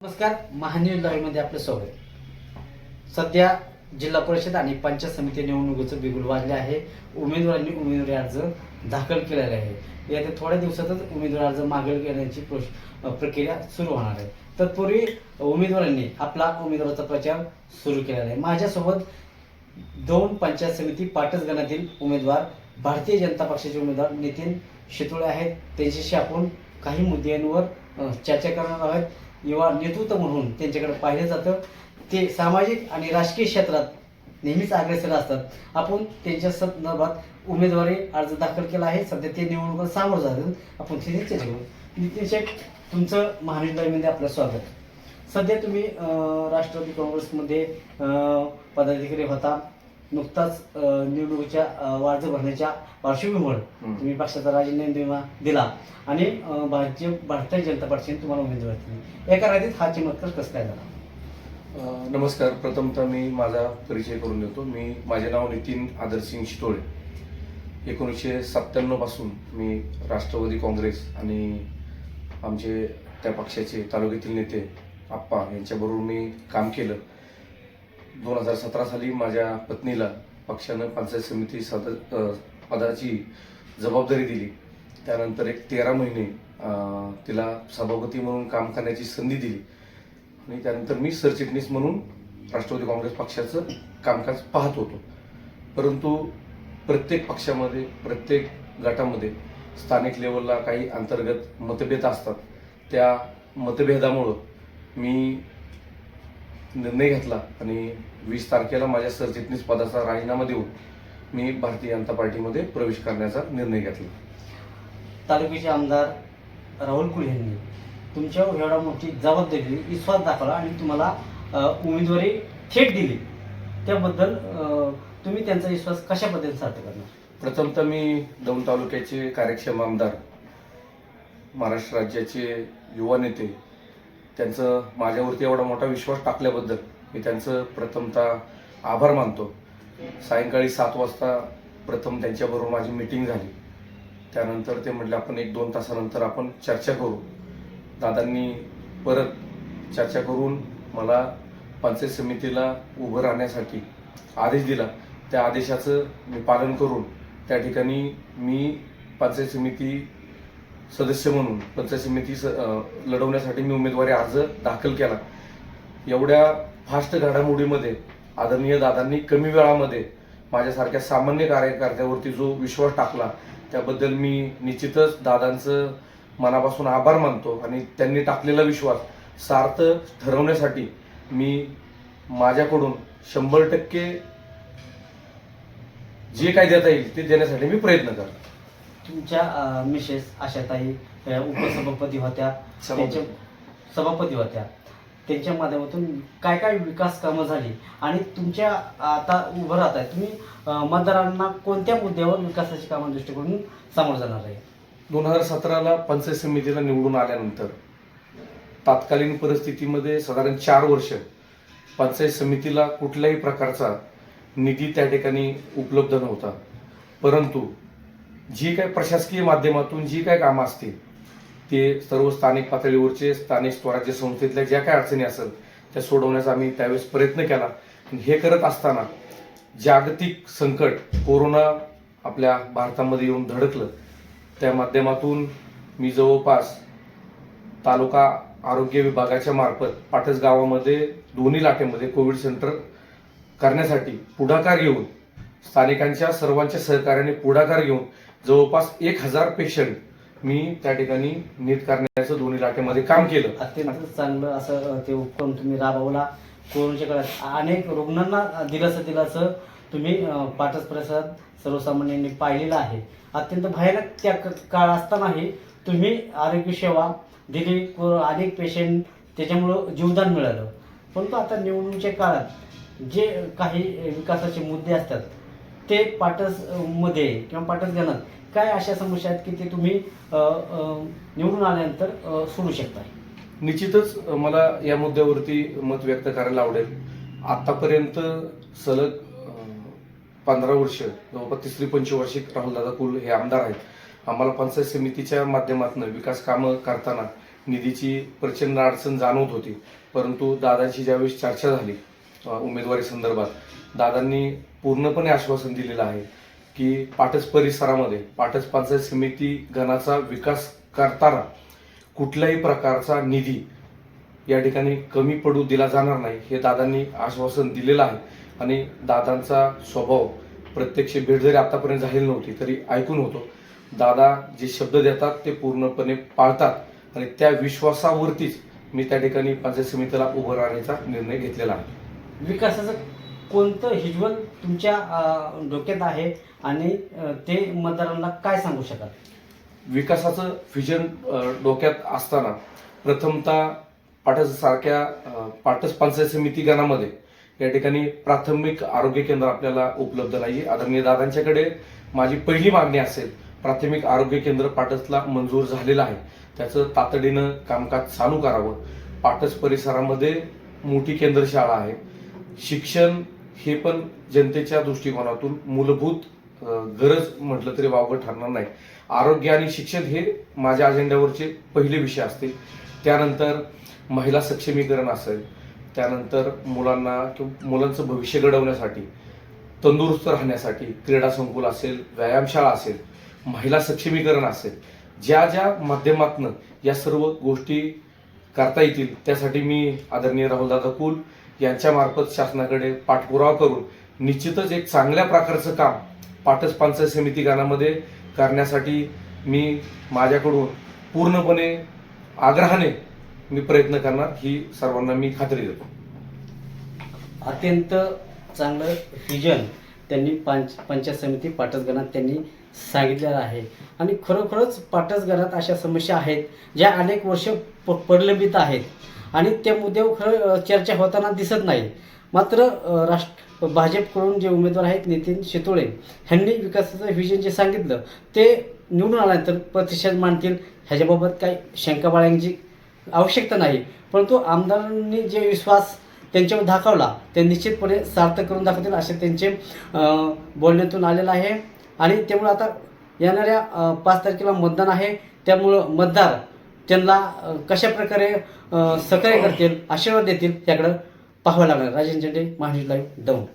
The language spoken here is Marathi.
नमस्कार, महान्यूज लाईव्हमध्ये आपलं स्वागत. सध्या जिल्हा परिषद आणि पंचायत समिती निवडणुकीचं बिगुल वाजले आहे. उमेदवारांनी उमेदवारी अर्ज दाखल केलेला आहे. येत्या थोड्या दिवसातच उमेदवारी अर्ज मागे घेण्याची प्रक्रिया सुरू होणार आहे. तत्पूर्वी उमेदवारांनी आपला उमेदवाराचा प्रचार सुरू केलेला आहे. माझ्यासोबत 2 पंचायत समिती पाटस गणातील उमेदवार भारतीय जनता पक्षाचे उमेदवार नितीन शितोळे आहेत. त्यांच्याशी आपण काही मुद्द्यांवर चर्चा करणार आहोत. युवा नेतृत्व म्हणून त्यांच्याकडे पाहिलं जातं. ते सामाजिक आणि राजकीय क्षेत्रात नेहमीच अग्रेसर असतात. आपण त्यांच्या संदर्भात उमेदवारी अर्ज दाखल केला आहे. सध्या ते निवडणुकीला सामोरं जातात. आपण तिथे चर्चा करू. नितीन शेठ, तुमचं महान्यूज लाईव्हमध्ये आपलं स्वागत. सध्या तुम्ही राष्ट्रवादी काँग्रेसमध्ये पदाधिकारी होता. नुकताच निवडणुकीच्या अर्ज भरण्याच्या पार्श्वभूमीवर तुम्ही पक्षाचा राजीनामा दिला आणि भारतीय जनता पक्षाने तुम्हाला उमेदवारी दिली. एका रात्रीत हा चमत्कार कसं काय झाला? नमस्कार. प्रथमतः मी माझा परिचय करून देतो. माझे नाव नितीन आदरसिंग शितोळे. 1997 पासून मी राष्ट्रवादी काँग्रेस आणि आमचे त्या पक्षाचे तालुक्यातील नेते आप्पा यांच्याबरोबर मी काम केलं. 2017 साली माझ्या पत्नीला पक्षानं पंचायत समिती पदाची जबाबदारी दिली. त्यानंतर एक 13 महिने तिला सभापती म्हणून काम करण्याची संधी दिली आणि त्यानंतर मी सरचिटणीस म्हणून राष्ट्रवादी काँग्रेस पक्षाचं कामकाज पाहत होतो. परंतु प्रत्येक पक्षामध्ये, प्रत्येक गटामध्ये स्थानिक लेवलला काही अंतर्गत मतभेद असतात. त्या मतभेदामुळं मी निर्णय घेतला आणि 20 तारखेला माझ्या सरचिटणीस पदाचा राजीनामा देऊन मी भारतीय जनता पार्टीमध्ये प्रवेश करण्याचा निर्णय घेतला. तालुक्याचे आमदार राहुल कुल यांनी तुमच्यावर एवढा मोठी जबाबदारी, विश्वास दाखवला आणि तुम्हाला उमेदवारी थेट दिली. त्याबद्दल तुम्ही त्यांचा विश्वास कशा पद्धतीने सार्थ करणार? प्रथमतः मी दौंड तालुक्याचे कार्यक्षम आमदार, महाराष्ट्र राज्याचे युवा नेते, त्यांचं माझ्यावरती एवढा मोठा विश्वास टाकल्याबद्दल मी त्यांचं प्रथमतः आभार मानतो. सायंकाळी 7 वाजता प्रथम त्यांच्याबरोबर माझी मीटिंग झाली. त्यानंतर ते म्हटले आपण 1-2 तासानंतर आपण चर्चा करू. दादांनी परत चर्चा करून मला पंचायत समितीला उभं राहण्यासाठी आदेश दिला. त्या आदेशाचं मी पालन करून त्या ठिकाणी मी पंचायत समिती सदस्य म्हणून पंचायत समिती लढवण्यासाठी मी उमेदवारी अर्ज दाखल केला. एवढ्या फास्ट घडामोडीमध्ये आदरणीय दादांनी कमी वेळामध्ये माझ्यासारख्या सामान्य कार्यकर्त्यावरती जो विश्वास टाकला त्याबद्दल मी निश्चितच दादांचं मनापासून आभार मानतो आणि त्यांनी टाकलेला विश्वास सार्थ ठरवण्यासाठी मी माझ्याकडून 100% जे काय देता येईल ते देण्यासाठी मी प्रयत्न करतो. तुमच्या मिसेस आशाताई उपसभापती होत्या, सभापती होत्या. त्यांच्या माध्यमातून काय काय विकास कामं झाली आणि तुमच्या आता उभं राहत आहे तुम्ही मतदारांना कोणत्या मुद्द्यावर विकासाची कामं दृष्टिकोन सामोरं जाणार आहे? 2017ला पंचायत समितीला निवडून आल्यानंतर तात्कालीन परिस्थितीमध्ये साधारण 4 वर्ष पंचायत समितीला कुठल्याही प्रकारचा निधी त्या ठिकाणी उपलब्ध नव्हता. परंतु जी काय प्रशासकीय माध्यमातून जी काय कामं असतील ते सर्व स्थानिक पातळीवरचे, स्थानिक स्वराज्य संस्थेतल्या ज्या काय अडचणी असेल त्या सोडवण्याचा आम्ही त्यावेळेस प्रयत्न केला. हे करत असताना जागतिक संकट कोरोना आपल्या भारतामध्ये येऊन धडकलं. त्या माध्यमातून मी जवळपास तालुका आरोग्य विभागाच्या मार्फत पाटस गावामध्ये दोन्ही लाटेमध्ये कोविड सेंटर करण्यासाठी पुढाकार घेऊन, स्थानिकांच्या सर्वांच्या सहकार्याने पुढाकार घेऊन जवळपास 1000 पेशंट मी त्या ठिकाणी नीट करण्याचं दोन्ही लाटेमध्ये काम केलं. अत्यंत चांगलं असं ते उपक्रम तुम्ही राबवला. कोरोनाच्या काळात अनेक रुग्णांना दिलासा तुम्ही पाटस प्रसाद सर्वसामान्यांनी पाहिलेला आहे. अत्यंत भयानक त्या काळ असतानाही तुम्ही आरोग्य सेवा दिली. अनेक पेशंट त्याच्यामुळं जीवदान मिळालं. परंतु आता निवडणुकीच्या काळात जे काही विकासाचे मुद्दे असतात ते पाटसमध्ये किंवा पाटस गणात काय अशा समस्या आहेत की ते तुम्ही निवडून आल्यानंतर सोडू शकता? निश्चितच मला या मुद्द्यावरती मत व्यक्त करायला आवडेल. आतापर्यंत सलग 15 वर्ष, जवळपास 3री पंचवार्षिक राहुलदादा कुल हे आमदार आहेत. आम्हाला पंचायत समितीच्या माध्यमातून विकास कामं करताना निधीची प्रचंड अडचण जाणवत होती. परंतु दादांची ज्यावेळेस चर्चा झाली उमेदवारी संदर्भात, दादांनी पूर्णपणे आश्वासन दिलेलं आहे की पाटस परिसरामध्ये पाटस पंचायत समिती गणाचा विकास करताना कुठल्याही प्रकारचा निधी या ठिकाणी कमी पडू दिला जाणार नाही, हे दादांनी आश्वासन दिलेलं आहे. आणि दादांचा स्वभाव प्रत्यक्ष भेट जरी आतापर्यंत झालेली नव्हती तरी ऐकून होतो. दादा जे शब्द देतात ते पूर्णपणे पाळतात आणि त्या विश्वासावरतीच मी त्या ठिकाणी पंचायत समितीला उभं राहण्याचा निर्णय घेतलेला आहे. विकासाचं कोणतं हिजवल तुमच्या डोक्यात आहे आणि ते मतदारांना काय सांगू शकाल? विकासाचं व्हिजन डोक्यात असताना प्रथमतः पाटस पंचायत समिती गणामध्ये या ठिकाणी प्राथमिक आरोग्य केंद्र आपल्याला उपलब्ध नाही. आदरणीय दादांच्याकडे माझी पहिली मागणी असेल, प्राथमिक आरोग्य केंद्र पाटसला मंजूर झालेलं आहे, त्याचं तातडीनं कामकाज चालू करावं. पाटस परिसरामध्ये मोठी केंद्र शाळा आहे. शिक्षण हे पण जनतेच्या दृष्टिकोनातून मूलभूत गरज म्हटलं तरी वावगं ठरणार नाही. आरोग्य आणि शिक्षण हे माझ्या अजेंड्यावरचे पहिले विषय असतील. त्यानंतर महिला सक्षमीकरण असेल, त्यानंतर मुलांचं भविष्य घडवण्यासाठी, तंदुरुस्त राहण्यासाठी क्रीडा संकुल असेल, व्यायामशाळा असेल, महिला सक्षमीकरण असेल, ज्या ज्या माध्यमातून या सर्व गोष्टी करता येतील त्यासाठी मी आदरणीय राहुलदादा कुल यांच्यामार्फत शासनाकडे पाठपुरावा करून निश्चितच एक चांगल्या प्रकारचं काम पाटस पंचायत समिती गणामध्ये करण्यासाठी मी माझ्याकडून पूर्णपणे आग्रहाने मी प्रयत्न करणार, ही सर्वांना मी खात्री देतो. अत्यंत चांगलं व्हिजन त्यांनी पंचायत समिती पाटस गणात त्यांनी सांगितलेलं आहे. आणि खरोखरच पाटस गणात अशा समस्या आहेत ज्या अनेक वर्ष प्रलंबित आहेत आणि त्या मुद्द्यावर खरं चर्चा होताना दिसत नाही. मात्र भाजपकडून जे उमेदवार आहेत नितीन शितोळे ह्यांनी विकासाचं व्हिजन जे सांगितलं ते निवडून आल्यानंतर प्रतिसाद मानतील ह्याच्याबाबत काही शंका बाळगण्याची आवश्यकता नाही. परंतु आमदारांनी जे विश्वास त्यांच्यावर दाखवला ते निश्चितपणे सार्थ करून दाखवतील असे त्यांचे बोलण्यातून आलेलं आहे. आणि त्यामुळे आता येणाऱ्या 5 तारखेला मतदान आहे, त्यामुळं मतदार त्यांना कशा प्रकारे सहकार्य करतील, आशीर्वाद देतील याकडं पाहावं लागणार. राजेंद्र झेंडे, महाराष्ट्र लाईव्ह, दौंड.